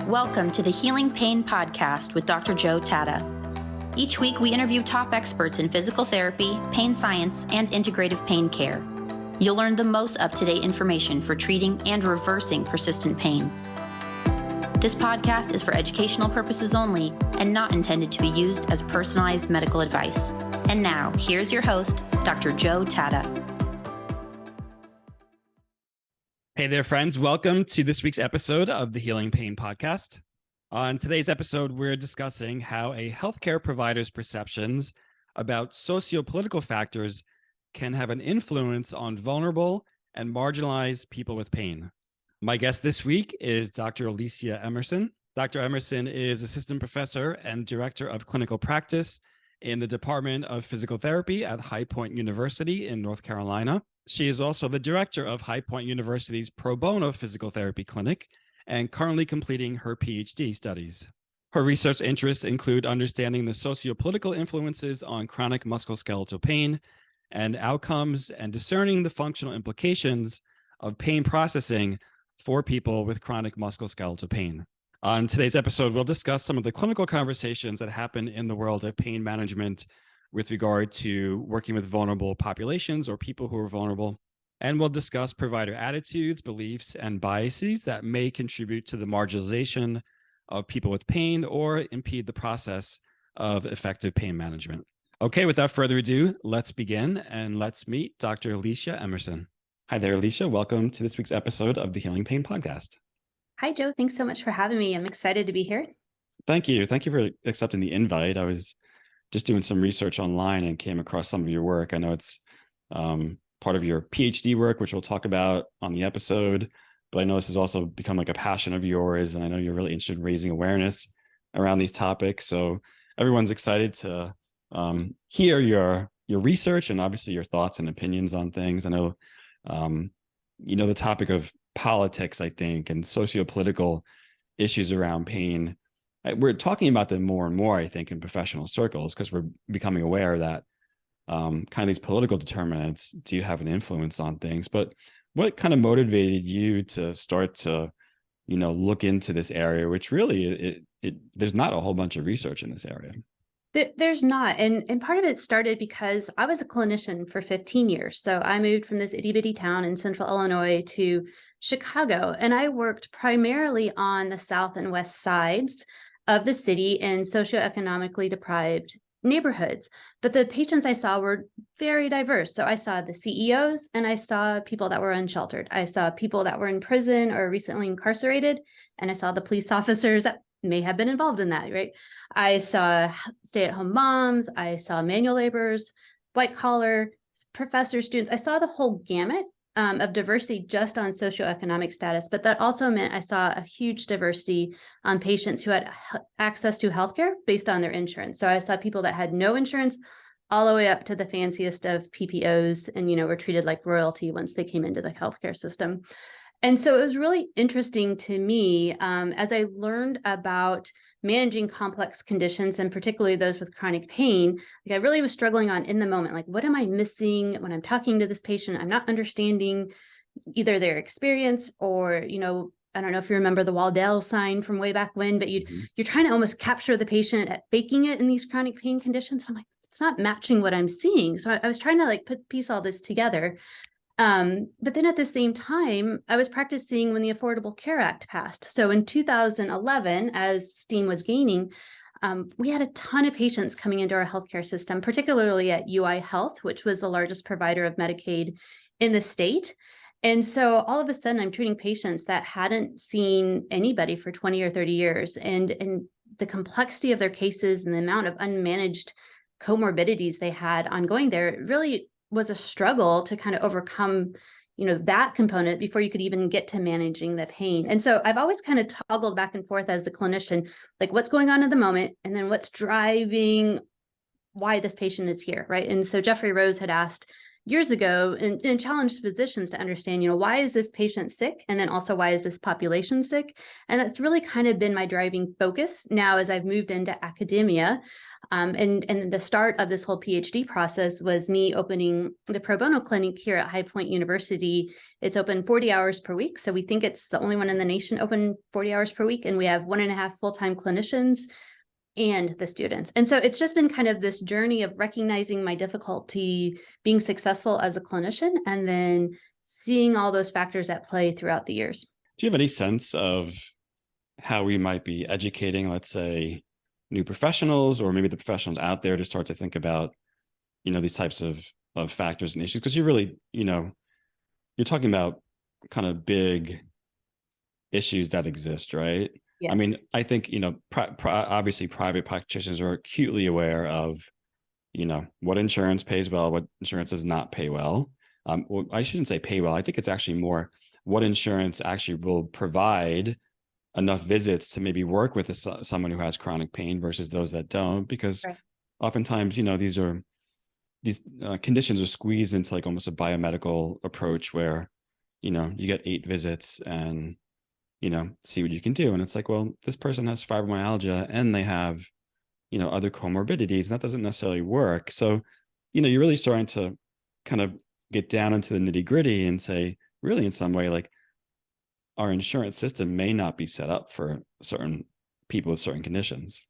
Welcome to the Healing Pain Podcast with Dr. Joe Tatta. Each week, we interview top experts in physical therapy, pain science, and integrative pain care. You'll learn the most up-to-date information for treating and reversing persistent pain. This podcast is for educational purposes only and not intended to be used as personalized medical advice. And now, here's your host, Dr. Joe Tatta. Hey there, friends. Welcome to this week's episode of the Healing Pain Podcast. On today's episode, we're discussing how a healthcare provider's perceptions about sociopolitical factors can have an influence on vulnerable and marginalized people with pain. My guest this week is Dr. Alicia Emerson. Dr. Emerson is assistant professor and director of clinical practice in the Department of Physical Therapy at High Point University in North Carolina. She is also the director of High Point University's Pro Bono Physical Therapy Clinic and currently completing her PhD studies. Her research interests include understanding the sociopolitical influences on chronic musculoskeletal pain and outcomes and discerning the functional implications of pain processing for people with chronic musculoskeletal pain. On today's episode, we'll discuss some of the clinical conversations that happen in the world of pain management with regard to working with vulnerable populations or people who are vulnerable. And we'll discuss provider attitudes, beliefs, and biases that may contribute to the marginalization of people with pain or impede the process of effective pain management. Okay, without further ado, let's begin and let's meet Dr. Alicia Emerson. Hi there, Alicia. Welcome to this week's episode of the Healing Pain Podcast. Hi, Joe. Thanks so much for having me. I'm excited to be here. Thank you. Thank you for accepting the invite. I was just doing some research online and came across some of your work. I know it's part of your PhD work, which we'll talk about on the episode, but I know this has also become like a passion of yours, and I know you're really interested in raising awareness around these topics. So everyone's excited to hear your research and obviously your thoughts and opinions on things. I know, the topic of politics, I think, and sociopolitical issues around pain, we're talking about them more and more, I think, in professional circles, because we're becoming aware that kind of these political determinants do have an influence on things. But what kind of motivated you to start to, look into this area, which really, there's not a whole bunch of research in this area? There's not. And part of it started because I was a clinician for 15 years. So I moved from this itty bitty town in central Illinois to Chicago, and I worked primarily on the south and west sides of the city in socioeconomically deprived neighborhoods. But the patients I saw were very diverse. So I saw the CEOs and I saw people that were unsheltered. I saw people that were in prison or recently incarcerated, and I saw the police officers that may have been involved in that, right? I saw stay-at-home moms, I saw manual laborers, white collar, professors, students. I saw the whole gamut of diversity just on socioeconomic status, but that also meant I saw a huge diversity on patients who had access to healthcare based on their insurance. So I saw people that had no insurance all the way up to the fanciest of PPOs and, were treated like royalty once they came into the healthcare system. And so it was really interesting to me as I learned about managing complex conditions, and particularly those with chronic pain. Like, I really was struggling on in the moment, like, what am I missing when I'm talking to this patient? I'm not understanding either their experience or, I don't know if you remember the Waddell sign from way back when, but you're trying to almost capture the patient at faking it in these chronic pain conditions. I'm like, it's not matching what I'm seeing. So I was trying to piece all this together. But then at the same time, I was practicing when the Affordable Care Act passed. So in 2011, as steam was gaining, we had a ton of patients coming into our healthcare system, particularly at UI Health, which was the largest provider of Medicaid in the state. And so all of a sudden, I'm treating patients that hadn't seen anybody for 20 or 30 years. And the complexity of their cases and the amount of unmanaged comorbidities they had ongoing there really was a struggle to kind of overcome, that component before you could even get to managing the pain. And so I've always kind of toggled back and forth as a clinician, like what's going on at the moment, and then what's driving why this patient is here, right? And so Jeffrey Rose had asked years ago and challenged physicians to understand, why is this patient sick? And then also, why is this population sick? And that's really kind of been my driving focus now as I've moved into academia. And the start of this whole PhD process was me opening the pro bono clinic here at High Point University. It's open 40 hours per week. So we think it's the only one in the nation open 40 hours per week. And we have 1.5 full-time clinicians and the students. And so it's just been kind of this journey of recognizing my difficulty being successful as a clinician and then seeing all those factors at play throughout the years. Do you have any sense of how we might be educating, let's say, new professionals or maybe the professionals out there to start to think about, these types of factors and issues? Because you really, you're talking about kind of big issues that exist, right? Yeah. I mean, I think, obviously private practitioners are acutely aware of, what insurance pays well, what insurance does not pay well. Well, I shouldn't say pay well. I think it's actually more what insurance actually will provide enough visits to maybe work with someone who has chronic pain versus those that don't, because right. Oftentimes, these conditions are squeezed into like almost a biomedical approach where, you get 8 visits and, see what you can do. And it's like, well, this person has fibromyalgia and they have, other comorbidities, and that doesn't necessarily work. So, you're really starting to kind of get down into the nitty gritty and say, really, in some way, like our insurance system may not be set up for certain people with certain conditions.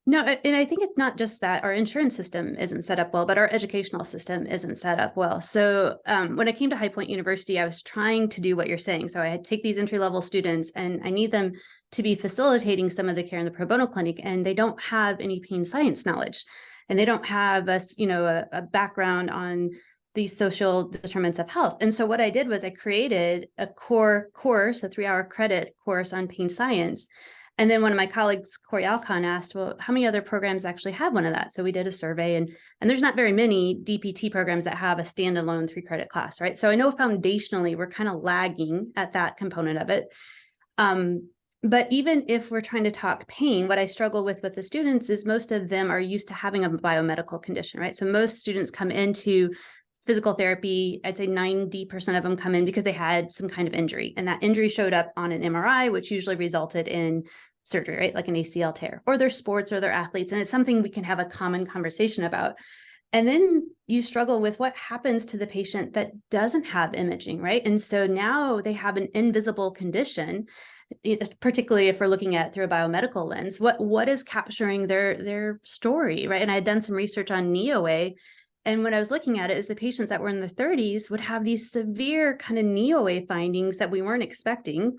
No, and I think it's not just that our insurance system isn't set up well, but our educational system isn't set up well. So when I came to High Point University, I was trying to do what you're saying. So I had to take these entry-level students and I need them to be facilitating some of the care in the pro bono clinic, and they don't have any pain science knowledge. And they don't have a background on these social determinants of health. And so what I did was I created a core course, a 3-hour credit course on pain science. And then one of my colleagues, Corey Alcon, asked, well, how many other programs actually have one of that? So we did a survey, and there's not very many DPT programs that have a standalone 3-credit class, right? So I know foundationally we're kind of lagging at that component of it. But even if we're trying to talk pain, what I struggle with the students is most of them are used to having a biomedical condition, right? So most students come into physical therapy, I'd say 90% of them come in because they had some kind of injury, and that injury showed up on an MRI, which usually resulted in surgery, right? Like an ACL tear, or their sports or their athletes. And it's something we can have a common conversation about. And then you struggle with what happens to the patient that doesn't have imaging, right? And so now they have an invisible condition, particularly if we're looking at through a biomedical lens, what is capturing their story, right? And I had done some research on NEOA. And when I was looking at it, is the patients that were in their 30s would have these severe kind of NEOA findings that we weren't expecting,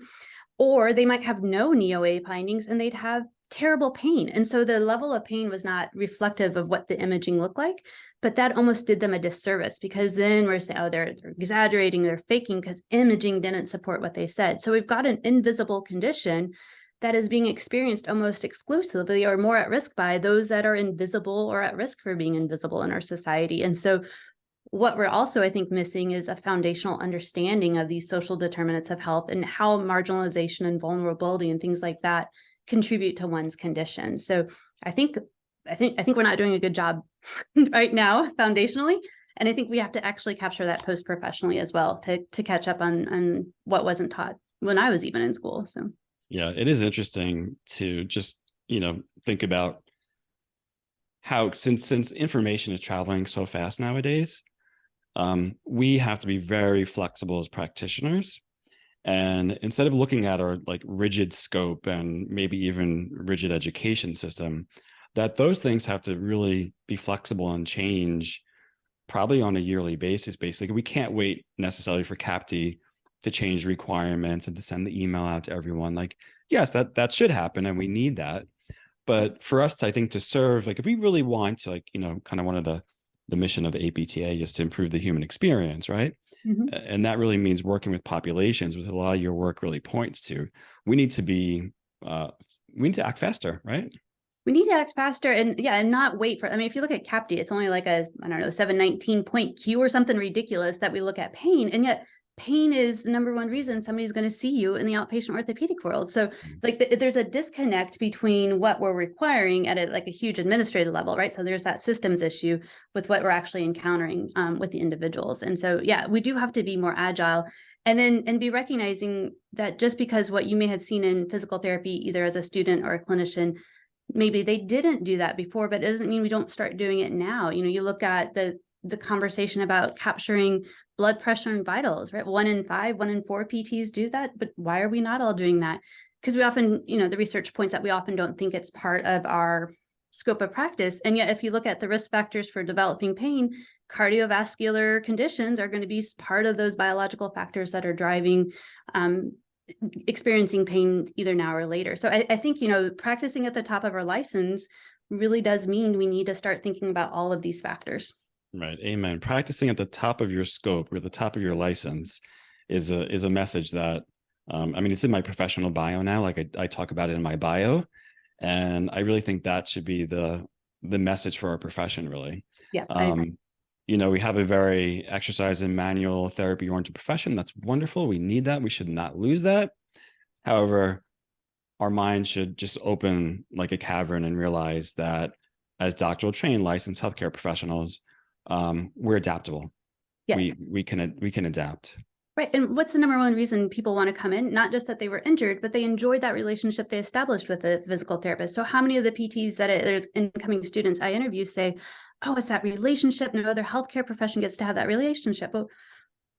or they might have no NEOA findings and they'd have terrible pain. And so the level of pain was not reflective of what the imaging looked like, but that almost did them a disservice, because then we're saying, oh, they're exaggerating, they're faking because imaging didn't support what they said. So we've got an invisible condition that is being experienced almost exclusively or more at risk by those that are invisible or at risk for being invisible in our society. And so what we're also, I think, missing is a foundational understanding of these social determinants of health and how marginalization and vulnerability and things like that contribute to one's condition. So I think we're not doing a good job right now foundationally. And I think we have to actually capture that post-professionally as well to catch up on what wasn't taught when I was even in school. So yeah, it is interesting to just, think about how since information is traveling so fast nowadays, we have to be very flexible as practitioners. And instead of looking at our like rigid scope and maybe even rigid education system, that those things have to really be flexible and change probably on a yearly basis. Basically, we can't wait necessarily for CAPT to change requirements and to send the email out to everyone. Like, yes, that should happen and we need that. But for us to, I think, to serve, like if we really want to, like, kind of one of the mission of the APTA is to improve the human experience, right? Mm-hmm. And that really means working with populations, which a lot of your work really points to. We need to act faster, right? We need to act faster and not wait for, if you look at CAPT, it's only like a, 719 point Q or something ridiculous that we look at pain. And yet pain is the number one reason somebody's going to see you in the outpatient orthopedic world. So there's a disconnect between what we're requiring at a huge administrative level, right? So there's that systems issue with what we're actually encountering with the individuals. And so, we do have to be more agile and be recognizing that just because what you may have seen in physical therapy, either as a student or a clinician, maybe they didn't do that before, but it doesn't mean we don't start doing it now. You look at the conversation about capturing blood pressure and vitals, right? 1 in 5, 1 in 4 PTs do that, but why are we not all doing that? Because we often, the research points out we often don't think it's part of our scope of practice. And yet, if you look at the risk factors for developing pain, cardiovascular conditions are going to be part of those biological factors that are driving experiencing pain either now or later. So I think, practicing at the top of our license really does mean we need to start thinking about all of these factors. Right. Amen. Practicing at the top of your scope or the top of your license is a message that, it's in my professional bio now. Like I talk about it in my bio, and I really think that should be the message for our profession, really. Yeah. We have a very exercise and manual therapy oriented profession. That's wonderful. We need that. We should not lose that. However, our mind should just open like a cavern and realize that as doctoral trained licensed healthcare professionals, we're adaptable. Yes. We can adapt. Right. And what's the number one reason people want to come in? Not just that they were injured, but they enjoyed that relationship they established with the physical therapist. So how many of the PTs that are incoming students I interview say, oh, it's that relationship. No other healthcare profession gets to have that relationship. But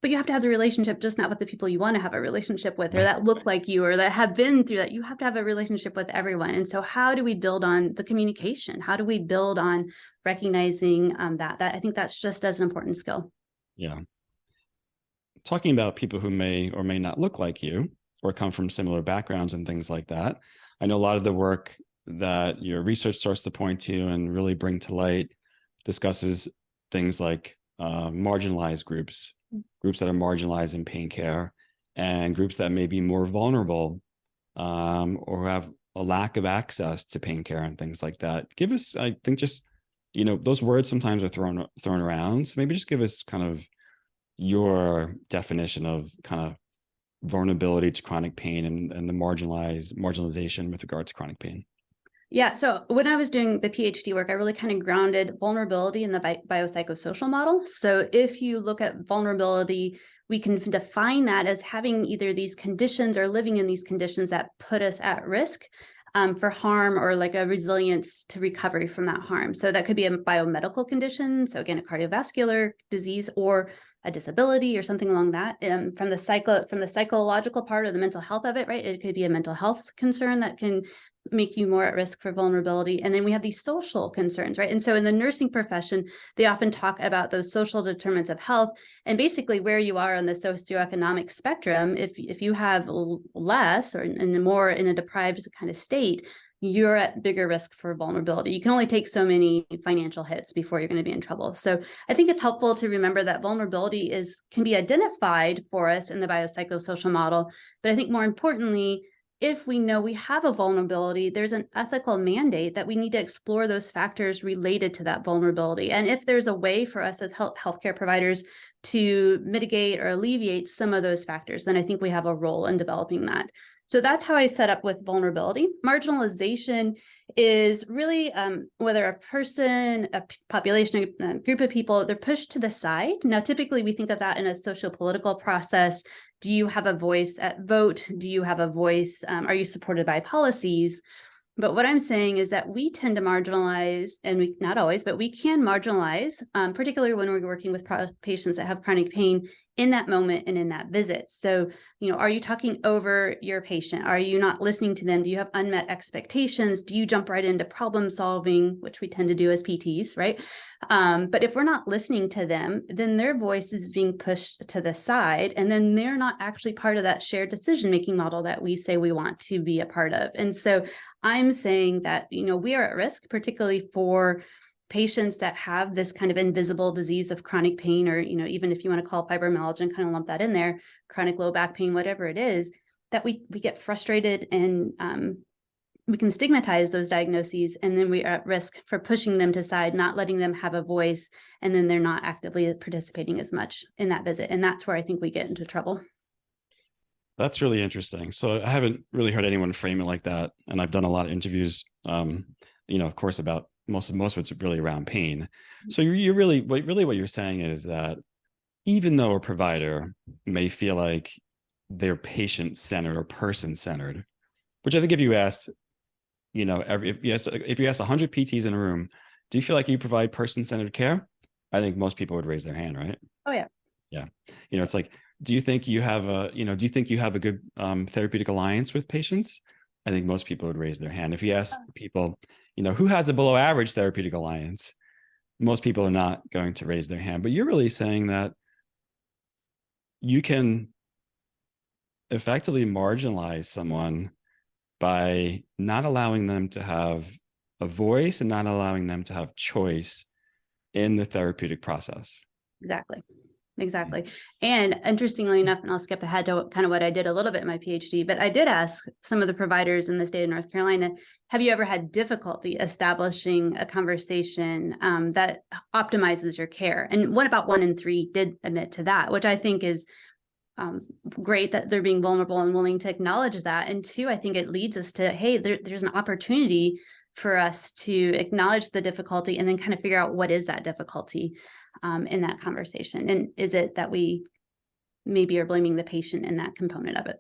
you have to have the relationship, just not with the people you want to have a relationship with, or that look like you, or that have been through that. You have to have a relationship with everyone. And so how do we build on the communication? How do we build on recognizing that I think that's just as an important skill. Yeah. Talking about people who may or may not look like you or come from similar backgrounds and things like that, I know a lot of the work that your research starts to point to and really bring to light discusses things like marginalized groups that are marginalized in pain care, and groups that may be more vulnerable or have a lack of access to pain care and things like that. Give us, I think, just, those words sometimes are thrown around. So maybe just give us kind of your definition of kind of vulnerability to chronic pain and the marginalization with regard to chronic pain. Yeah. So when I was doing the PhD work, I really kind of grounded vulnerability in the biopsychosocial model. So if you look at vulnerability, we can define that as having either these conditions or living in these conditions that put us at risk for harm, or like a resilience to recovery from that harm. So that could be a biomedical condition. So again, a cardiovascular disease or a disability or something along that. From the psychological part or the mental health of it, right? It could be a mental health concern that can make you more at risk for vulnerability. And then we have these social concerns, right? And so in the nursing profession, they often talk about those social determinants of health, and basically where you are on the socioeconomic spectrum. If you have less or more in a deprived kind of state, you're at bigger risk for vulnerability. You can only take so many financial hits before you're going to be in trouble. So I think it's helpful to remember that vulnerability can be identified for us in the biopsychosocial model. But I think more importantly, if we know we have a vulnerability, there's an ethical mandate that we need to explore those factors related to that vulnerability. And if there's a way for us as healthcare providers to mitigate or alleviate some of those factors, then I think we have a role in developing that. So that's how I set up with vulnerability. Marginalization is really whether a person, a population, a group of people, they're pushed to the side. Now, typically we think of that in a sociopolitical process. Do you have a voice at vote? Do you have a voice? Are you supported by policies? But what I'm saying is that we tend to marginalize, and we not always, but we can marginalize, particularly when we're working with patients that have chronic pain in that moment and in that visit. So, are you talking over your patient? Are you not listening to them? Do you have unmet expectations? Do you jump right into problem solving, which we tend to do as PTs, right? But if we're not listening to them, then their voice is being pushed to the side, and then they're not actually part of that shared decision-making model that we say we want to be a part of. And so I'm saying that, we are at risk, particularly for patients that have this kind of invisible disease of chronic pain, or, even if you want to call fibromyalgia and kind of lump that in there, chronic low back pain, whatever it is, that we get frustrated and we can stigmatize those diagnoses, and then we are at risk for pushing them to side, not letting them have a voice, and then they're not actively participating as much in that visit. And that's where I think we get into trouble. That's really interesting. So I haven't really heard anyone frame it like that. And I've done a lot of interviews, of course, about most of it's really around pain. So you really what you're saying is that even though a provider may feel like they're patient-centered or person-centered, which I think if you asked if you ask 100 PTs in a room, do you feel like you provide person-centered care? I think most people would raise their hand, right? Oh yeah. Yeah. It's like, do you think you have a good therapeutic alliance with patients? I think most people would raise their hand. If you ask people, who has a below average therapeutic alliance, most people are not going to raise their hand. But you're really saying that you can effectively marginalize someone by not allowing them to have a voice and not allowing them to have choice in the therapeutic process. Exactly. And interestingly enough, and I'll skip ahead to kind of what I did a little bit in my PhD, but I did ask some of the providers in the state of North Carolina, have you ever had difficulty establishing a conversation that optimizes your care? And what about 1 in 3 did admit to that, which I think is great that they're being vulnerable and willing to acknowledge that. And 2, I think it leads us to, hey, there's an opportunity for us to acknowledge the difficulty and then kind of figure out what is that difficulty in that conversation. And is it that we maybe are blaming the patient in that component of it?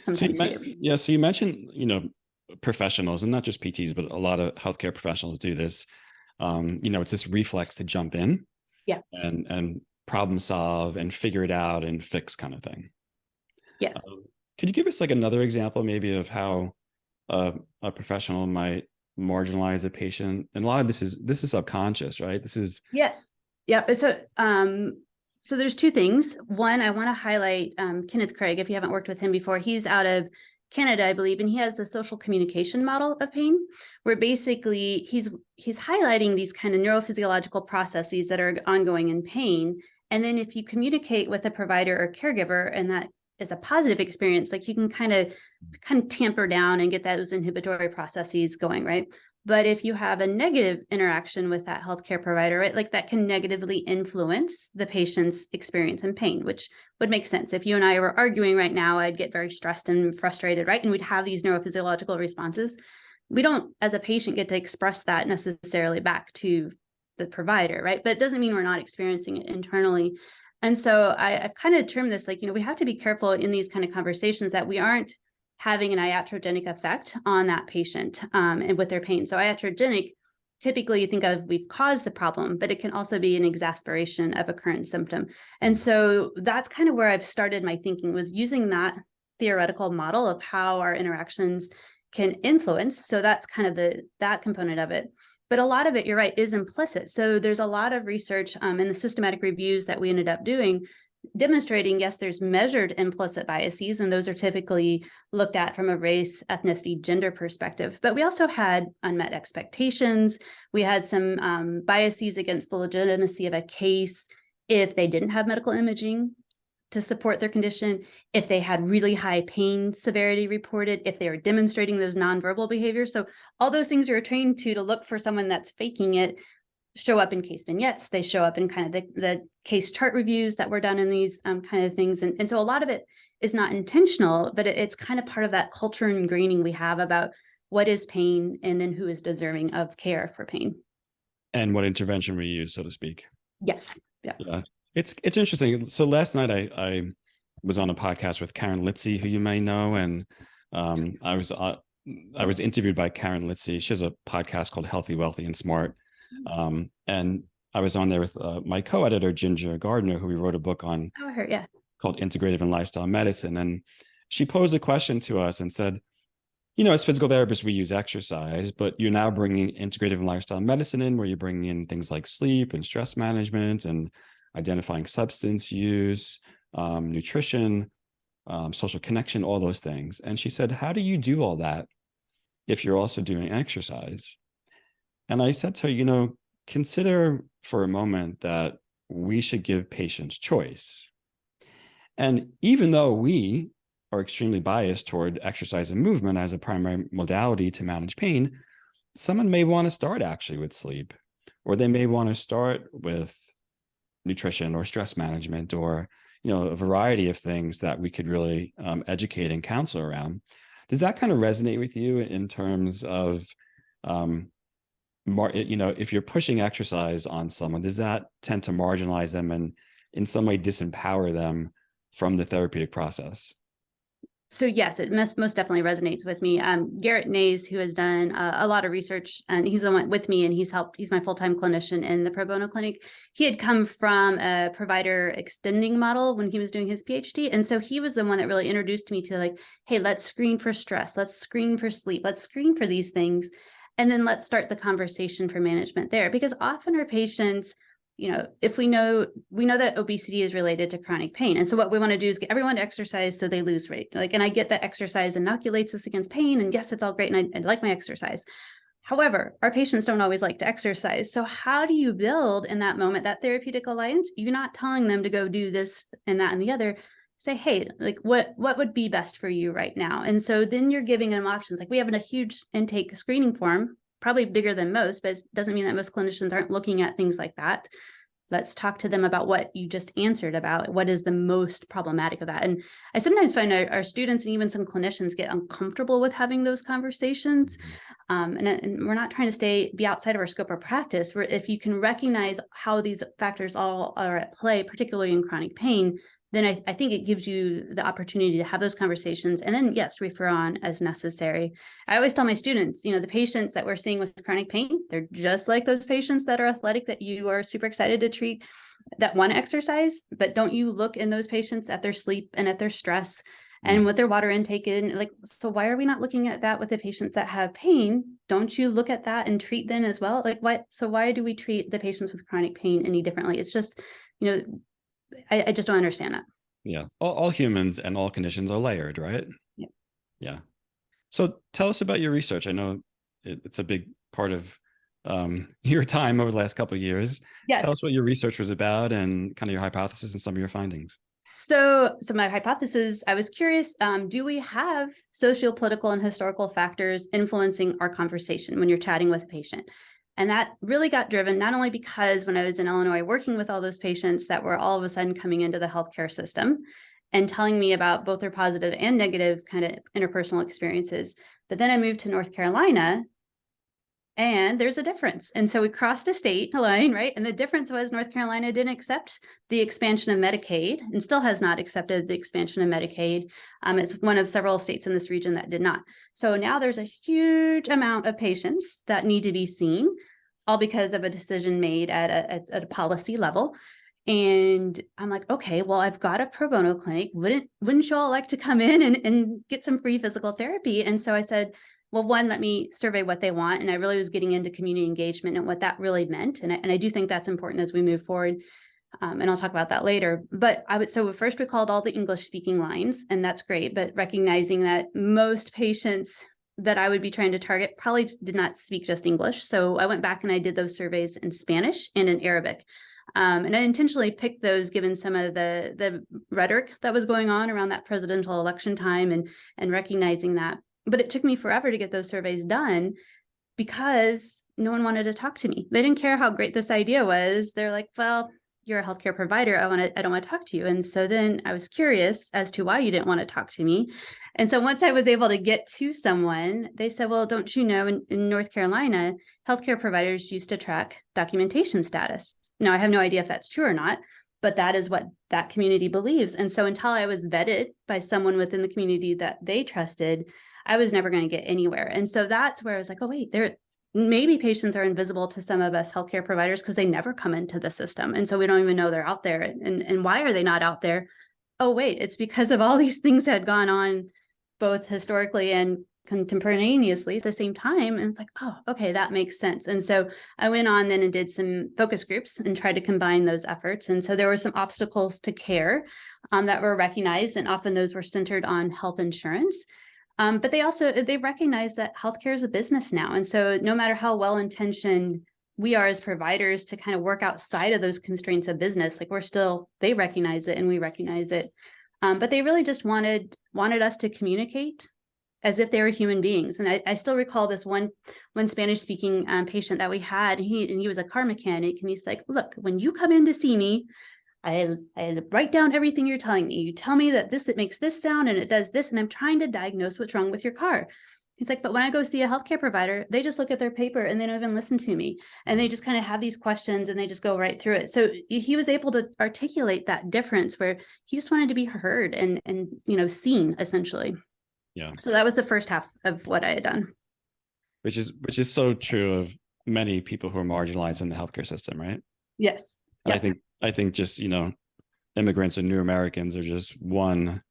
Sometimes we do. So you mentioned, professionals, and not just PTs, but a lot of healthcare professionals do this. It's this reflex to jump in and problem solve and figure it out and fix kind of thing. Yes. Could you give us like another example maybe of how a professional might marginalize a patient? And a lot of this is subconscious, right? Yes. Yeah. So there's 2 things. One, I want to highlight Kenneth Craig. If you haven't worked with him before, he's out of Canada, I believe, and he has the social communication model of pain, where basically he's highlighting these kind of neurophysiological processes that are ongoing in pain. And then if you communicate with a provider or caregiver, and that is a positive experience, like you can kind of tamper down and get those inhibitory processes going, right? But if you have a negative interaction with that healthcare provider, right, like that can negatively influence the patient's experience in pain, which would make sense. If you and I were arguing right now, I'd get very stressed and frustrated, right? And we'd have these neurophysiological responses. We don't, as a patient, get to express that necessarily back to the provider, right? But it doesn't mean we're not experiencing it internally. And so I've kind of termed this like, we have to be careful in these kind of conversations that we aren't having an iatrogenic effect on that patient and with their pain. So iatrogenic, typically you think of we've caused the problem, but it can also be an exacerbation of a current symptom. And so that's kind of where I've started my thinking, was using that theoretical model of how our interactions can influence. So that's kind of that component of it. But a lot of it, you're right, is implicit. So there's a lot of research in the systematic reviews that we ended up doing demonstrating, yes, there's measured implicit biases, and those are typically looked at from a race, ethnicity, gender perspective. But we also had unmet expectations. We had some biases against the legitimacy of a case if they didn't have medical imaging to support their condition, if they had really high pain severity reported, if they were demonstrating those nonverbal behaviors. So all those things you're trained to look for someone that's faking it show up in case vignettes. They show up in kind of the case chart reviews that were done in these kind of things. And so a lot of it is not intentional, but it's kind of part of that culture ingraining we have about what is pain and then who is deserving of care for pain. And what intervention we use, so to speak. Yes. Yeah. It's interesting. So last night I was on a podcast with Karen Litzy, who you may know, and I was interviewed by Karen Litzy. She has a podcast called Healthy, Wealthy, and Smart. And I was on there with my co-editor, Ginger Gardner, who we wrote a book on called Integrative and Lifestyle Medicine. And she posed a question to us and said, as physical therapists, we use exercise, but you're now bringing integrative and lifestyle medicine in, where you're bringing in things like sleep and stress management and identifying substance use, nutrition, social connection, all those things. And she said, how do you do all that if you're also doing exercise? And I said to her, consider for a moment that we should give patients choice. And even though we are extremely biased toward exercise and movement as a primary modality to manage pain, someone may want to start actually with sleep, or they may want to start with nutrition or stress management, or, a variety of things that we could really educate and counsel around. Does that kind of resonate with you in terms of, if you're pushing exercise on someone, does that tend to marginalize them and in some way disempower them from the therapeutic process? So yes, it most definitely resonates with me. Garrett Nays, who has done a lot of research, and he's the one with me, and he's my full-time clinician in the pro bono clinic. He had come from a provider extending model when he was doing his PhD. And so he was the one that really introduced me to like, hey, let's screen for stress. Let's screen for sleep. Let's screen for these things. And then let's start the conversation for management there. Because often our patients, if we know that obesity is related to chronic pain. And so what we want to do is get everyone to exercise so they lose weight. And I get that exercise inoculates us against pain. And yes, it's all great. And I like my exercise. However, our patients don't always like to exercise. So how do you build in that moment that therapeutic alliance? You're not telling them to go do this and that and the other. Say, hey, like what would be best for you right now? And so then you're giving them options. Like we have a huge intake screening form, probably bigger than most, but it doesn't mean that most clinicians aren't looking at things like that. Let's talk to them about what you just answered about what is the most problematic of that. And I sometimes find our students and even some clinicians get uncomfortable with having those conversations. And we're not trying to be outside of our scope of practice. If you can recognize how these factors all are at play, particularly in chronic pain, then I think it gives you the opportunity to have those conversations and then, yes, refer on as necessary. I always tell my students, the patients that we're seeing with chronic pain, they're just like those patients that are athletic that you are super excited to treat that want to exercise, but don't you look in those patients at their sleep and at their stress and what their water intake in, so why are we not looking at that with the patients that have pain? Don't you look at that and treat them as well? Why do we treat the patients with chronic pain any differently? It's just, I just don't understand that. Yeah. All humans and all conditions are layered, right? Yeah. Yeah. So tell us about your research. I know it's a big part of your time over the last couple of years. Yes. Tell us what your research was about and kind of your hypothesis and some of your findings. So my hypothesis, I was curious, do we have sociopolitical and historical factors influencing our conversation when you're chatting with a patient? And that really got driven not only because when I was in Illinois working with all those patients that were all of a sudden coming into the healthcare system and telling me about both their positive and negative kind of interpersonal experiences, but then I moved to North Carolina and there's a difference. And so we crossed a state line, right? And the difference was North Carolina didn't accept the expansion of Medicaid and still has not accepted the expansion of Medicaid. It's one of several states in this region that did not. So now there's a huge amount of patients that need to be seen, all because of a decision made at a policy level. And I'm like, okay, well, I've got a pro bono clinic. Wouldn't you all like to come in and get some free physical therapy? And so I said, well, one, let me survey what they want. And I really was getting into community engagement and what that really meant. And I do think that's important as we move forward. And I'll talk about that later. But so first we called all the English speaking lines, and that's great. But recognizing that most patients that I would be trying to target probably did not speak just English. So I went back and I did those surveys in Spanish and in Arabic. And I intentionally picked those given some of the rhetoric that was going on around that presidential election time and recognizing that. But it took me forever to get those surveys done because no one wanted to talk to me. They didn't care how great this idea was. They're like, well, you're a healthcare provider. I don't want to talk to you. And so then I was curious as to why you didn't want to talk to me. And so once I was able to get to someone, they said, well, don't you know, in North Carolina, healthcare providers used to track documentation status. Now, I have no idea if that's true or not, but that is what that community believes. And so until I was vetted by someone within the community that they trusted, I was never going to get anywhere. And so that's where I was like, oh, wait, maybe patients are invisible to some of us healthcare providers because they never come into the system. And so we don't even know they're out there. And why are they not out there? Oh, wait, it's because of all these things that had gone on both historically and contemporaneously at the same time. And it's like, oh, okay, that makes sense. And so I went on then and did some focus groups and tried to combine those efforts. And so there were some obstacles to care that were recognized, and often those were centered on health insurance. But they recognize that healthcare is a business now. And so no matter how well-intentioned we are as providers to kind of work outside of those constraints of business, they recognize it and we recognize it. But they really just wanted us to communicate as if they were human beings. And I still recall this one Spanish-speaking patient that we had, and he was a car mechanic, and he's like, look, when you come in to see me, I write down everything you're telling me. You tell me that makes this sound and it does this, and I'm trying to diagnose what's wrong with your car. He's like, but when I go see a healthcare provider, they just look at their paper and they don't even listen to me. And they just kind of have these questions and they just go right through it. So he was able to articulate that difference where he just wanted to be heard and seen, essentially. Yeah. So that was the first half of what I had done. Which is so true of many people who are marginalized in the healthcare system, right? Yes. Yep. I think just, immigrants and new Americans are just one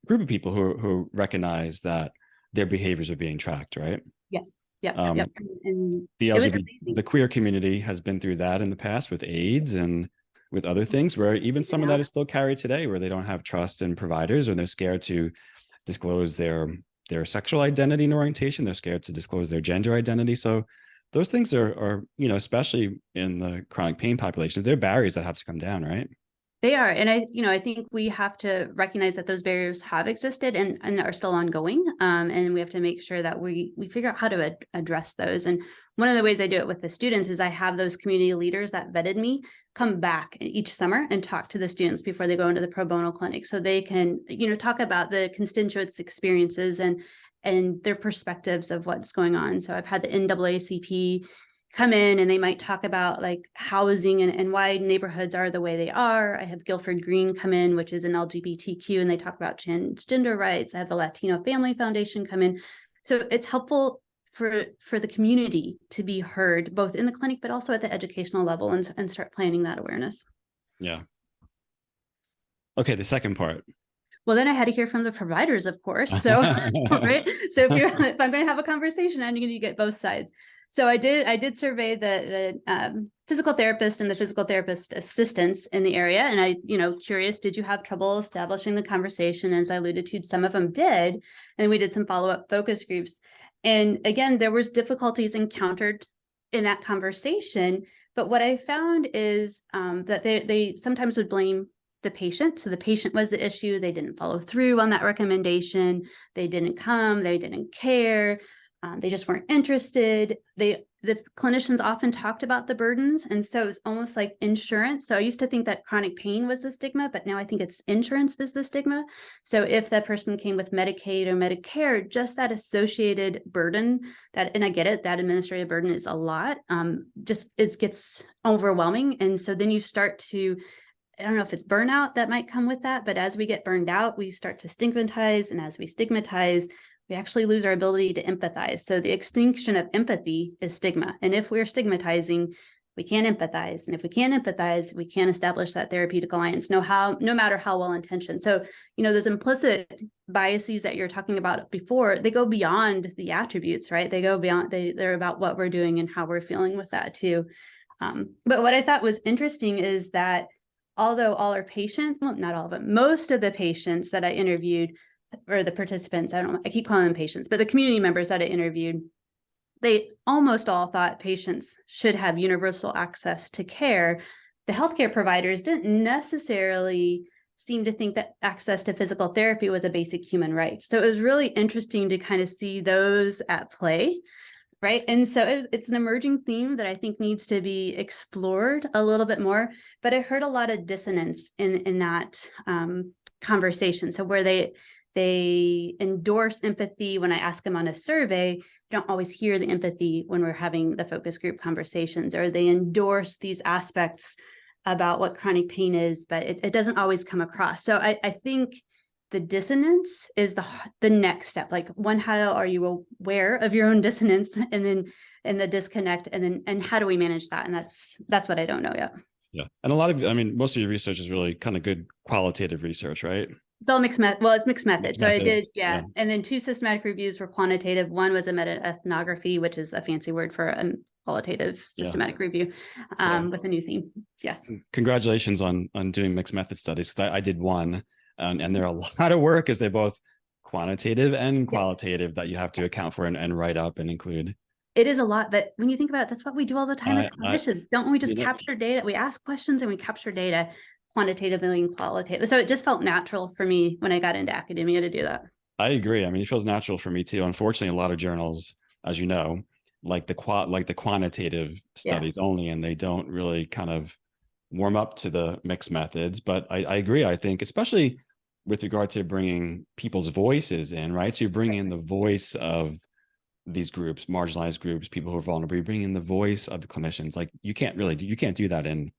group of people who recognize that their behaviors are being tracked, right? Yes. Yeah. Yep. And the queer community has been through that in the past with AIDS and with other things, where even some of that is still carried today, where they don't have trust in providers, or they're scared to disclose their sexual identity and orientation. They're scared to disclose their gender identity. So those things are especially in the chronic pain populations, they're barriers that have to come down, right? They are. And I think we have to recognize that those barriers have existed and are still ongoing. And we have to make sure that we figure out how to address those. And one of the ways I do it with the students is I have those community leaders that vetted me come back each summer and talk to the students before they go into the pro bono clinic. So they can, talk about the constituents' experiences and their perspectives of what's going on. So I've had the NAACP come in and they might talk about like housing and why neighborhoods are the way they are. I have Guilford Green come in, which is an LGBTQ, and they talk about transgender rights. I have the Latino Family Foundation come in. So it's helpful for the community to be heard, both in the clinic, but also at the educational level, and start planning that awareness. Yeah. Okay, the second part. Well, then I had to hear from the providers, of course. So, right. So if I'm going to have a conversation, I'm going to get both sides. So I did survey the physical therapist and the physical therapist assistants in the area. And I, curious, did you have trouble establishing the conversation? As I alluded to, some of them did. And we did some follow-up focus groups. And again, there was difficulties encountered in that conversation. But what I found is that they sometimes would blame the patient. So the patient was the issue. They didn't follow through on that recommendation. They didn't come. They didn't care. They just weren't interested. The clinicians often talked about the burdens. And so it's almost like insurance. So I used to think that chronic pain was the stigma, but now I think it's insurance is the stigma. So if that person came with Medicaid or Medicare, just that associated burden and I get it, that administrative burden is a lot, it gets overwhelming. And so then you start to, I don't know if it's burnout that might come with that, but as we get burned out, we start to stigmatize. And as we stigmatize, we actually lose our ability to empathize. So the extinction of empathy is stigma. And if we're stigmatizing, we can't empathize. And if we can't empathize, we can't establish that therapeutic alliance, no matter how well-intentioned. So, those implicit biases that you're talking about before, they go beyond the attributes, right? They go beyond, they're about what we're doing and how we're feeling with that too. But what I thought was interesting is that although all our patients, well, not all of them, most of the patients that I interviewed, or the participants, I keep calling them patients, but the community members that I interviewed, they almost all thought patients should have universal access to care. The healthcare providers didn't necessarily seem to think that access to physical therapy was a basic human right. So it was really interesting to kind of see those at play. Right. And so it's an emerging theme that I think needs to be explored a little bit more. But I heard a lot of dissonance in that conversation. So where they endorse empathy when I ask them on a survey, you don't always hear the empathy when we're having the focus group conversations, or they endorse these aspects about what chronic pain is, but it doesn't always come across. So I think the dissonance is the next step. Like, one, how are you aware of your own dissonance, and the disconnect, and how do we manage that? And that's what I don't know yet. Yeah. And most of your research is really kind of good qualitative research, right? It's all mixed method. Well, it's mixed method. Mixed so methods, I did, yeah. And then 2 systematic reviews were quantitative. One was a meta-ethnography, which is a fancy word for a qualitative systematic review with a new theme. Yes. Congratulations on doing mixed method studies, because I did one, and they're a lot of work, as they're both quantitative and qualitative that you have to account for and write up and include. It is a lot, but when you think about it, that's what we do all the time as clinicians. Don't we just capture data? We ask questions and we capture data quantitatively and qualitatively. So it just felt natural for me when I got into academia to do that. I agree. It feels natural for me too. Unfortunately, a lot of journals, as you know, like the quantitative studies only, and they don't really kind of warm up to the mixed methods. But I agree. I think especially with regard to bringing people's voices in, right? So you're bringing in the voice of these groups, marginalized groups, people who are vulnerable. You're bringing in the voice of the clinicians. Like you can't do that in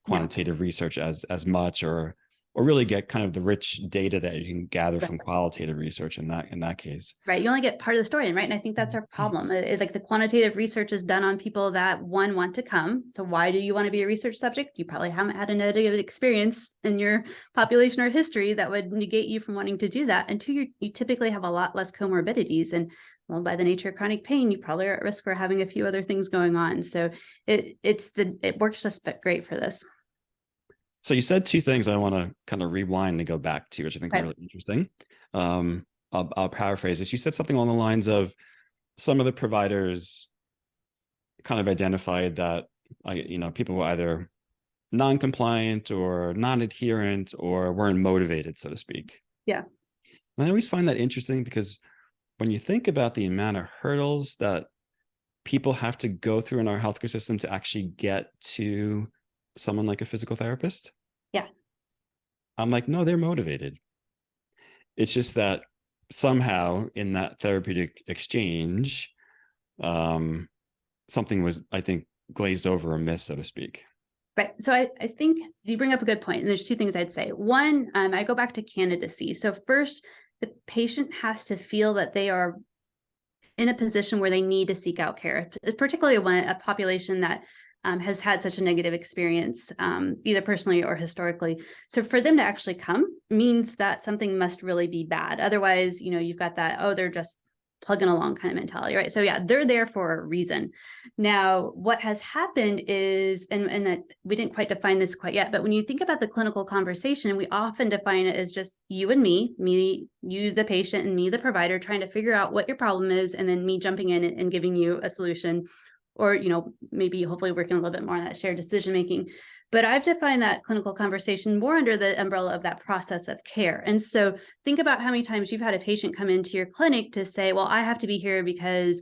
quantitative research as much, or really get kind of the rich data that you can gather from qualitative research in that case. Right. You only get part of the story, right? And I think that's our problem. It's like the quantitative research is done on people that, one, want to come. So why do you want to be a research subject? You probably haven't had a negative experience in your population or history that would negate you from wanting to do that. And two, you typically have a lot less comorbidities. And well, by the nature of chronic pain, you probably are at risk for having a few other things going on. So it works just great for this. So you said two things I want to kind of rewind and go back to, which I think are really interesting. I'll paraphrase this. You said something along the lines of some of the providers kind of identified that people were either non-compliant or non-adherent or weren't motivated, so to speak. Yeah. And I always find that interesting because when you think about the amount of hurdles that people have to go through in our healthcare system to actually get to someone like a physical therapist. Yeah. I'm like, no, they're motivated. It's just that somehow in that therapeutic exchange, something was, I think, glazed over or missed, so to speak. Right. So I think you bring up a good point. And there's two things I'd say. One, I go back to candidacy. So first, the patient has to feel that they are in a position where they need to seek out care, particularly a population that has had such a negative experience, either personally or historically. So for them to actually come means that something must really be bad. Otherwise, you've got that, oh, they're just plugging along kind of mentality, right? So yeah, they're there for a reason. Now, what has happened is, and we didn't quite define this quite yet, but when you think about the clinical conversation, we often define it as just you and me, you, the patient, and me, the provider, trying to figure out what your problem is, and then me jumping in and giving you a solution. Or, maybe hopefully working a little bit more on that shared decision-making. But I've defined that clinical conversation more under the umbrella of that process of care. And so think about how many times you've had a patient come into your clinic to say, well, I have to be here because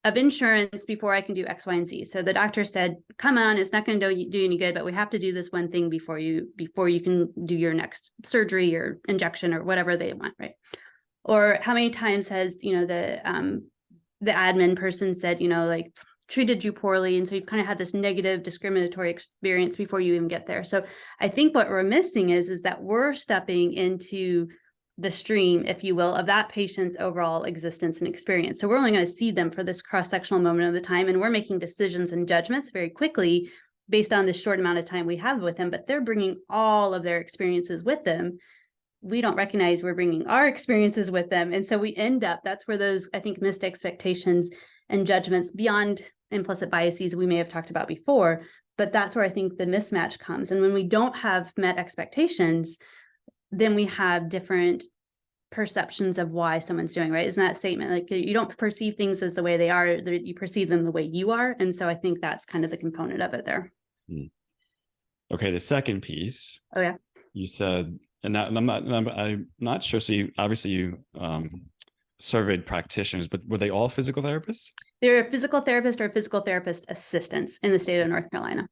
of insurance before I can do X, Y, and Z. So the doctor said, come on, it's not going to do any good, but we have to do this one thing before you can do your next surgery or injection or whatever they want, right? Or how many times has, the admin person said, treated you poorly. And so you've kind of had this negative discriminatory experience before you even get there. So I think what we're missing is that we're stepping into the stream, if you will, of that patient's overall existence and experience. So we're only going to see them for this cross-sectional moment of the time. And we're making decisions and judgments very quickly based on the short amount of time we have with them, but they're bringing all of their experiences with them. We don't recognize we're bringing our experiences with them. And so we end up, that's where those, I think, missed expectations and judgments beyond implicit biases we may have talked about before, but that's where I think the mismatch comes. And when we don't have met expectations, then we have different perceptions of why someone's doing, right? Isn't that statement? Like you don't perceive things as the way they are, you perceive them the way you are. And so I think that's kind of the component of it there. Okay, the second piece. Oh yeah. You said, and I'm not sure. So you surveyed practitioners, but were they all physical therapists? They're a physical therapist or physical therapist assistants in the state of North Carolina.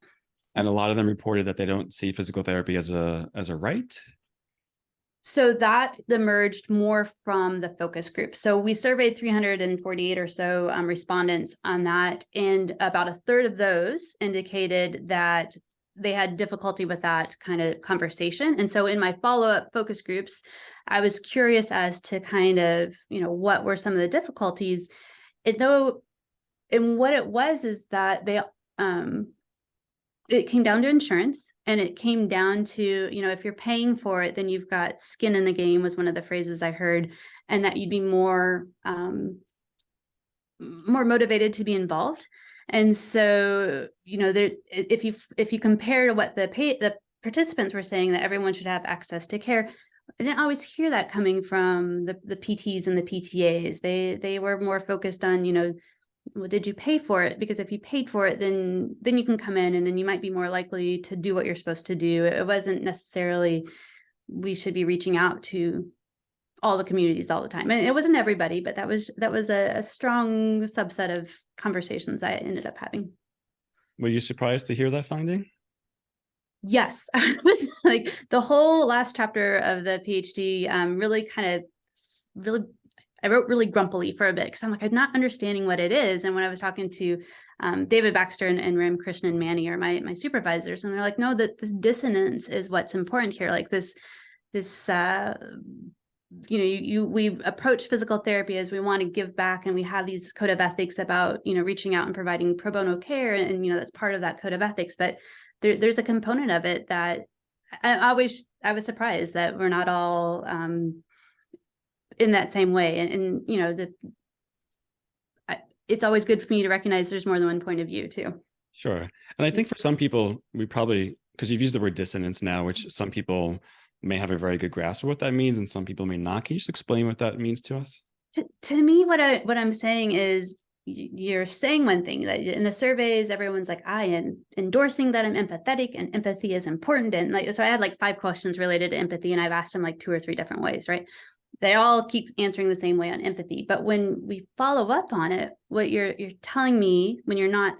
And a lot of them reported that they don't see physical therapy as a right. So that emerged more from the focus group. So we surveyed 348 or so respondents on that, and about a third of those indicated that they had difficulty with that kind of conversation. And so in my follow-up focus groups, I was curious as to kind of, what were some of the difficulties. And what it was is that they, it came down to insurance, and it came down to, if you're paying for it, then you've got skin in the game was one of the phrases I heard, and that you'd be more motivated to be involved. And so, if you compare to what the participants were saying, that everyone should have access to care, I didn't always hear that coming from the PTs and the PTAs. They were more focused on, well, did you pay for it? Because if you paid for it, then you can come in, and then you might be more likely to do what you're supposed to do. It wasn't necessarily we should be reaching out to all the communities all the time. And it wasn't everybody, but that was a strong subset of conversations I ended up having. Were you surprised to hear that finding? Yes, I was like the whole last chapter of the PhD really I wrote really grumpily for a bit because I'm like, I'm not understanding what it is. And when I was talking to David Baxter and Ram Krishnan Manny are my supervisors, and they're like, no, that this dissonance is what's important here. Like this we approach physical therapy as we want to give back, and we have these code of ethics about, reaching out and providing pro bono care, and that's part of that code of ethics. But there's a component of it that I was surprised that we're not all in that same way. And it's always good for me to recognize there's more than one point of view too. Sure. And I think for some people, we probably, because you've used the word dissonance now, which some people may have a very good grasp of what that means, and some people may not. Can you just explain what that means to us? To me, what I'm saying is, you're saying one thing that in the surveys, everyone's like, I am endorsing that I'm empathetic and empathy is important. And so I had 5 questions related to empathy, and I've asked them 2 or 3 different ways, right? They all keep answering the same way on empathy. But when we follow up on it, what you're telling me, when you're not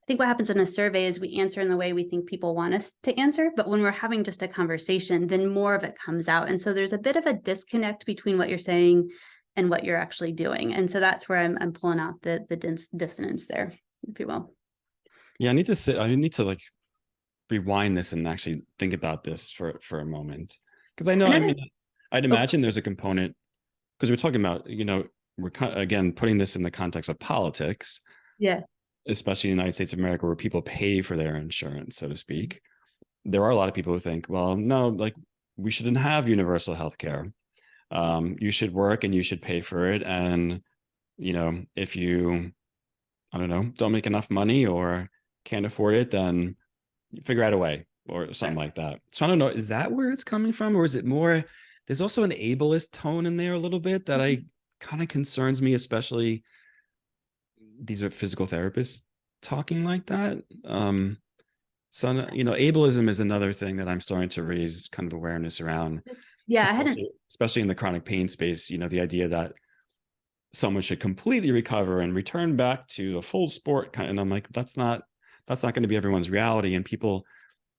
I think what happens in a survey is we answer in the way we think people want us to answer. But when we're having just a conversation, then more of it comes out. And so there's a bit of a disconnect between what you're saying and what you're actually doing. And so that's where I'm pulling out the dissonance there, if you will. Yeah, I need to rewind this and actually think about this for a moment. Because I'd imagine there's a component, because we're talking about, we're again putting this in the context of politics. Yeah. Especially in the United States of America, where people pay for their insurance, so to speak. There are a lot of people who think, well, no, we shouldn't have universal health care. You should work and you should pay for it. And, if you, I don't know, don't make enough money or can't afford it, then figure out a way or something like that. So I don't know, is that where it's coming from? Or is it more, there's also an ableist tone in there a little bit that kind of concerns me, especially these are physical therapists talking like that. So, ableism is another thing that I'm starting to raise kind of awareness around. Yeah. Especially in the chronic pain space, the idea that someone should completely recover and return back to a full sport kind. And I'm like, that's not going to be everyone's reality. And people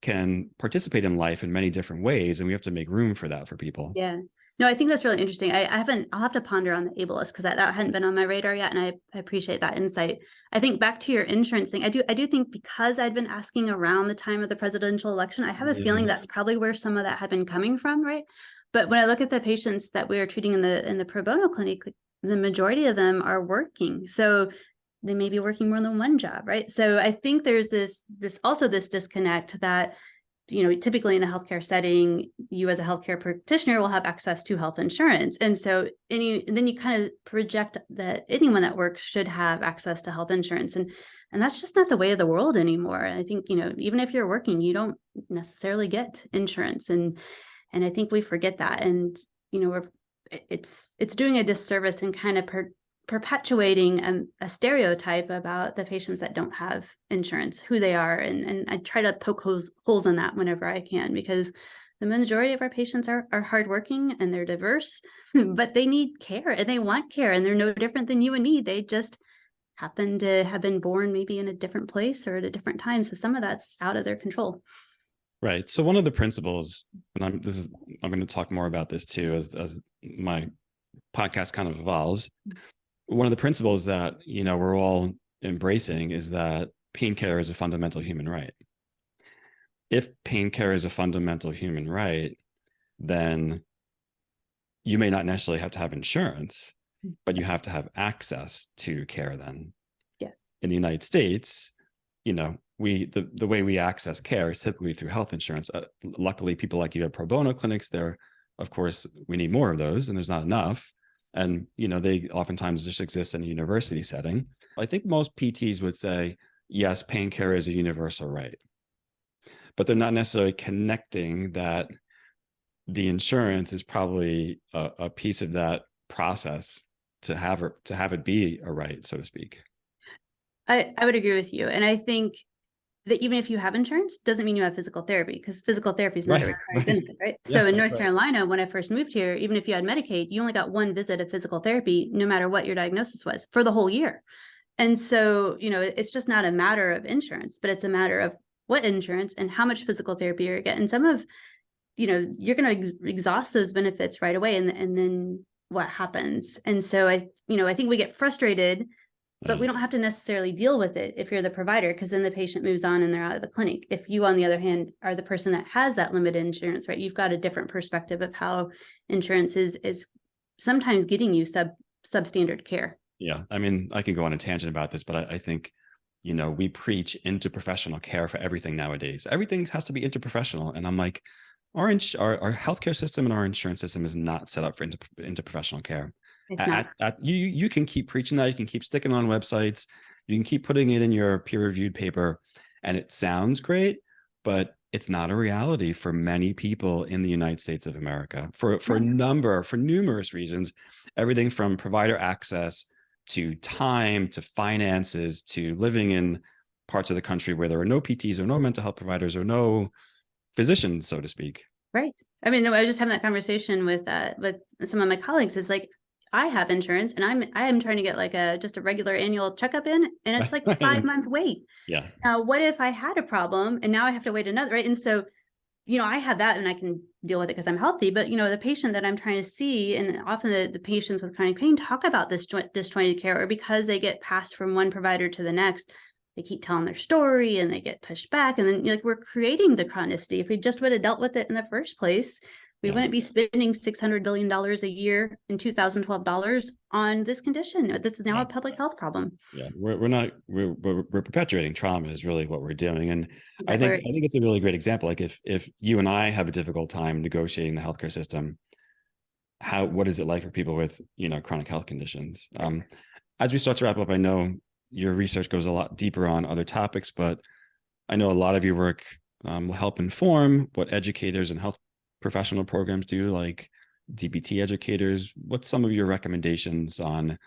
can participate in life in many different ways. And we have to make room for that for people. Yeah. No, I think that's really interesting. I'll have to ponder on the ableist, because that hadn't been on my radar yet. And I appreciate that insight. I think back to your insurance thing, I do think, because I'd been asking around the time of the presidential election, I have a feeling that's probably where some of that had been coming from, right? But when I look at the patients that we are treating in the pro bono clinic, the majority of them are working. So they may be working more than one job, right? So I think there's this disconnect that, typically in a healthcare setting, you as a healthcare practitioner will have access to health insurance. And so then you kind of project that anyone that works should have access to health insurance. And that's just not the way of the world anymore. I think, even if you're working, you don't necessarily get insurance. And I think we forget that. And, it's doing a disservice and kind of perpetuating a stereotype about the patients that don't have insurance, who they are. And I try to poke holes in that whenever I can, because the majority of our patients are hardworking and they're diverse, but they need care and they want care, and they're no different than you and me. They just happen to have been born maybe in a different place or at a different time. So some of that's out of their control. Right. So one of the principles, and I'm going to talk more about this too as my podcast kind of evolves. One of the principles that, we're all embracing is that pain care is a fundamental human right. If pain care is a fundamental human right, then you may not necessarily have to have insurance, but you have to have access to care then. Yes. In the United States, the way we access care is typically through health insurance. Luckily, people like you have pro bono clinics there. Of course, we need more of those, and there's not enough. And, they oftentimes just exist in a university setting. I think most PTs would say, yes, pain care is a universal right. But they're not necessarily connecting that the insurance is probably a piece of that process to have it be a right, so to speak. I would agree with you. And I think that even if you have insurance, doesn't mean you have physical therapy, because physical therapy is not a required benefit, right? So in North Carolina, when I first moved here, even if you had Medicaid, you only got one visit of physical therapy, no matter what your diagnosis was, for the whole year. And so, it's just not a matter of insurance, but it's a matter of what insurance and how much physical therapy you're getting. And some of, you're going to exhaust those benefits right away. And then what happens? And so I think we get frustrated, but we don't have to necessarily deal with it if you're the provider, because then the patient moves on and they're out of the clinic. If you, on the other hand, are the person that has that limited insurance, right, you've got a different perspective of how insurance is sometimes getting you substandard care. Yeah. I mean, I can go on a tangent about this, but I think, we preach interprofessional care for everything nowadays. Everything has to be interprofessional. And I'm like, our healthcare system and our insurance system is not set up for interprofessional care. It's not. You can keep preaching that. You can keep sticking on websites. You can keep putting it in your peer-reviewed paper, and it sounds great, but it's not a reality for many people in the United States of America for numerous reasons. Everything from provider access to time to finances to living in parts of the country where there are no PTs or no mental health providers or no physicians, so to speak. Right. I mean, I was just having that conversation with some of my colleagues. Is like, I have insurance and I am trying to get like just a regular annual checkup in, and it's like 5-month wait. Yeah. Now, what if I had a problem and now I have to wait another, right? And so, I have that and I can deal with it because I'm healthy, but the patient that I'm trying to see, and often the patients with chronic pain talk about this disjointed care, or because they get passed from one provider to the next, they keep telling their story and they get pushed back. And then we're creating the chronicity. If we just would have dealt with it in the first place, we wouldn't be spending $600 billion a year in 2012 dollars on this condition. This is now a public health problem. Yeah, we're perpetuating trauma is really what we're doing. And Exactly. I think it's a really great example. Like if you and I have a difficult time negotiating the healthcare system, what is it like for people with, chronic health conditions? As we start to wrap up, I know your research goes a lot deeper on other topics, but I know a lot of your work will help inform what educators and health professional programs do, like DBT educators. What's some of your recommendations on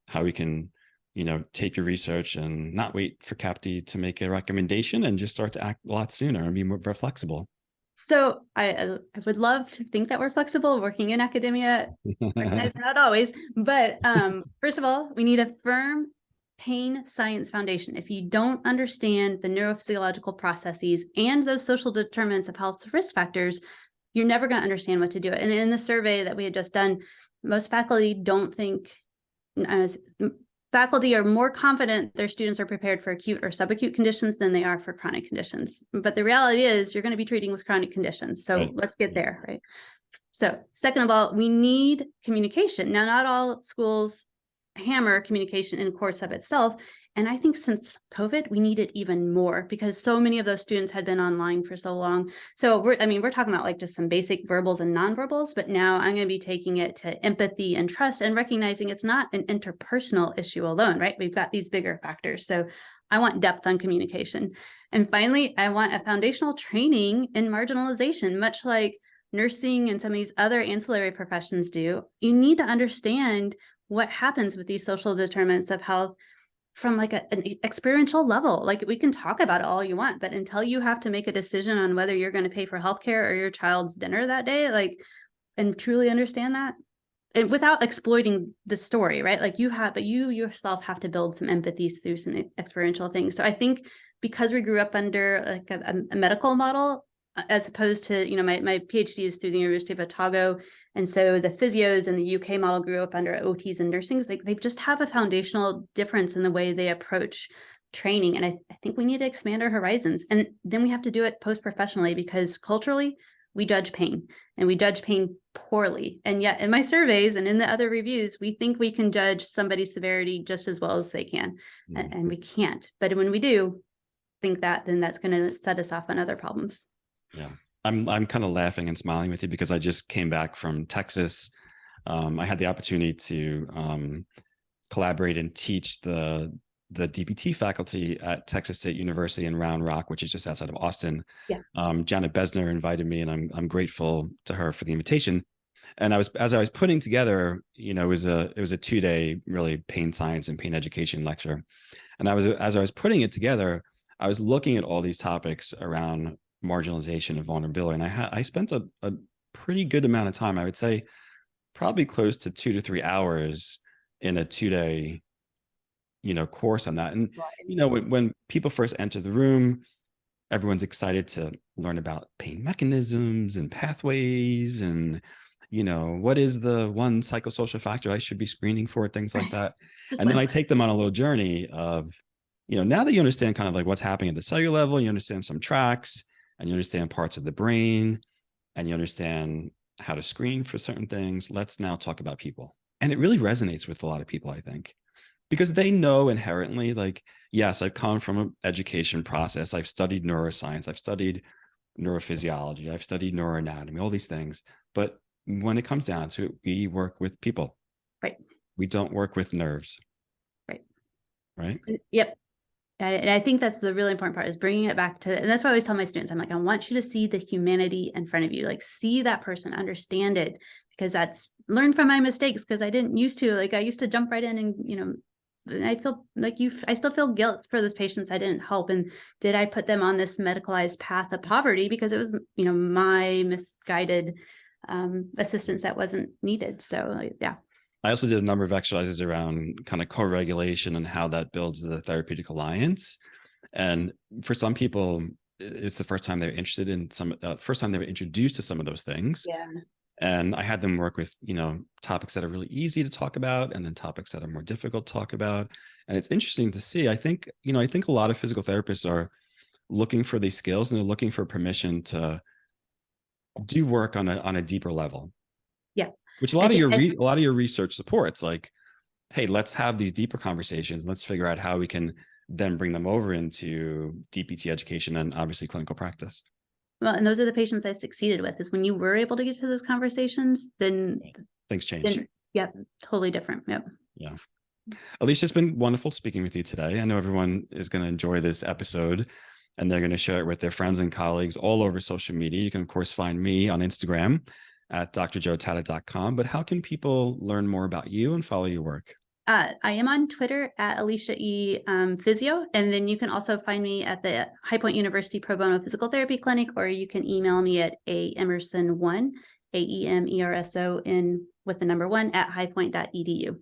how we can, take your research and not wait for CAPT to make a recommendation and just start to act a lot sooner and be more flexible? So I would love to think that we're flexible working in academia. Not always, but first of all, we need a firm pain science foundation. If you don't understand the neurophysiological processes and those social determinants of health risk factors, you're never going to understand what to do. And in the survey that we had just done, most faculty don't think, faculty are more confident their students are prepared for acute or subacute conditions than they are for chronic conditions. But the reality is you're going to be treating with chronic conditions. So let's get there, right? So second of all, we need communication. Now, not all schools hammer communication in core sub itself. And I think since COVID, we need it even more because so many of those students had been online for so long. So we're talking about like just some basic verbals and nonverbals, but now I'm going to be taking it to empathy and trust and recognizing it's not an interpersonal issue alone, right? We've got these bigger factors. So I want depth on communication. And finally, I want a foundational training in marginalization, much like nursing and some of these other ancillary professions do. You need to understand what happens with these social determinants of health from like an experiential level. Like we can talk about it all you want, but until you have to make a decision on whether you're going to pay for healthcare or your child's dinner that day, and truly understand that, and without exploiting the story, right? Like but you yourself have to build some empathy through some experiential things. So I think because we grew up under like a medical model, as opposed to, my PhD is through the University of Otago. And so the physios in the UK model grew up under OTs and nursings. They just have a foundational difference in the way they approach training. And I think we need to expand our horizons. And then we have to do it post-professionally because culturally, we judge pain and we judge pain poorly. And yet in my surveys and in the other reviews, we think we can judge somebody's severity just as well as they can. Mm-hmm. And we can't. But when we do think that, then that's going to set us off on other problems. Yeah, I'm kind of laughing and smiling with you because I just came back from Texas. I had the opportunity to collaborate and teach the DBT faculty at Texas State University in Round Rock, which is just outside of Austin. Yeah. Janet Besner invited me, and I'm grateful to her for the invitation. And as I was putting together, it was a 2-day really pain science and pain education lecture. And as I was putting it together, I was looking at all these topics around marginalization and vulnerability. And I spent a pretty good amount of time, I would say probably close to 2 to 3 hours in a 2-day, course on that. And, when people first enter the room, everyone's excited to learn about pain mechanisms and pathways and, what is the one psychosocial factor I should be screening for, things like that. And then I take them on a little journey of, now that you understand kind of like what's happening at the cellular level, you understand some tracks and you understand parts of the brain and you understand how to screen for certain things. Let's now talk about people. And it really resonates with a lot of people, I think, because they know inherently, like, yes, I've come from an education process. I've studied neuroscience. I've studied neurophysiology. I've studied neuroanatomy, all these things. But when it comes down to it, we work with people. Right. We don't work with nerves. Right. Yep. And I think that's the really important part, is bringing it back to, and that's why I always tell my students, I'm like, I want you to see the humanity in front of you, like see that person, understand it, because that's learn from my mistakes. Because I didn't used to, like, I used to jump right in and, I feel like I still feel guilt for those patients I didn't help. And did I put them on this medicalized path of poverty because it was, my misguided assistance that wasn't needed. So yeah. I also did a number of exercises around kind of co-regulation and how that builds the therapeutic alliance. And for some people, it's the first time they're interested in first time they were introduced to some of those things. Yeah. And I had them work with, topics that are really easy to talk about and then topics that are more difficult to talk about. And it's interesting to see. I think a lot of physical therapists are looking for these skills and they're looking for permission to do work on a deeper level. Yeah. Which a lot of your research supports, like, hey, let's have these deeper conversations. Let's figure out how we can then bring them over into DPT education and obviously clinical practice. Well, and those are the patients I succeeded with, is when you were able to get to those conversations, then things change. Yep. Totally different. Yep. Yeah. Alicia, it's been wonderful speaking with you today. I know everyone is going to enjoy this episode and they're going to share it with their friends and colleagues all over social media. You can, of course, find me on Instagram at drjoetatta.com. But how can people learn more about you and follow your work? I am on Twitter at Alicia Physio. And then you can also find me at the High Point University Pro Bono Physical Therapy Clinic, or you can email me at aemerson1, AEMERSON with the number 1 at highpoint.edu.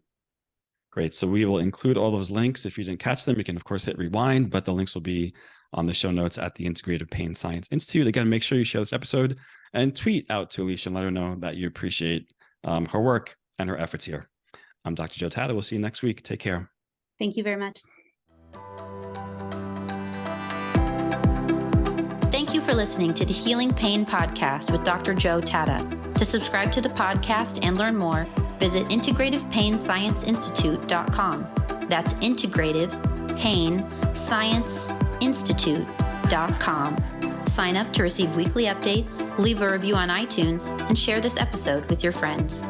Great. So we will include all those links. If you didn't catch them, you can, of course, hit rewind, but the links will be on the show notes at the Integrative Pain Science Institute. Again, make sure you share this episode and tweet out to Alicia and let her know that you appreciate her work and her efforts here. I'm Dr. Joe Tatta. We'll see you next week. Take care. Thank you very much. Thank you for listening to the Healing Pain Podcast with Dr. Joe Tatta. To subscribe to the podcast and learn more, visit integrativepainscienceinstitute.com. That's Integrative Pain Science Institute.com. Sign up to receive weekly updates, leave a review on iTunes, and share this episode with your friends.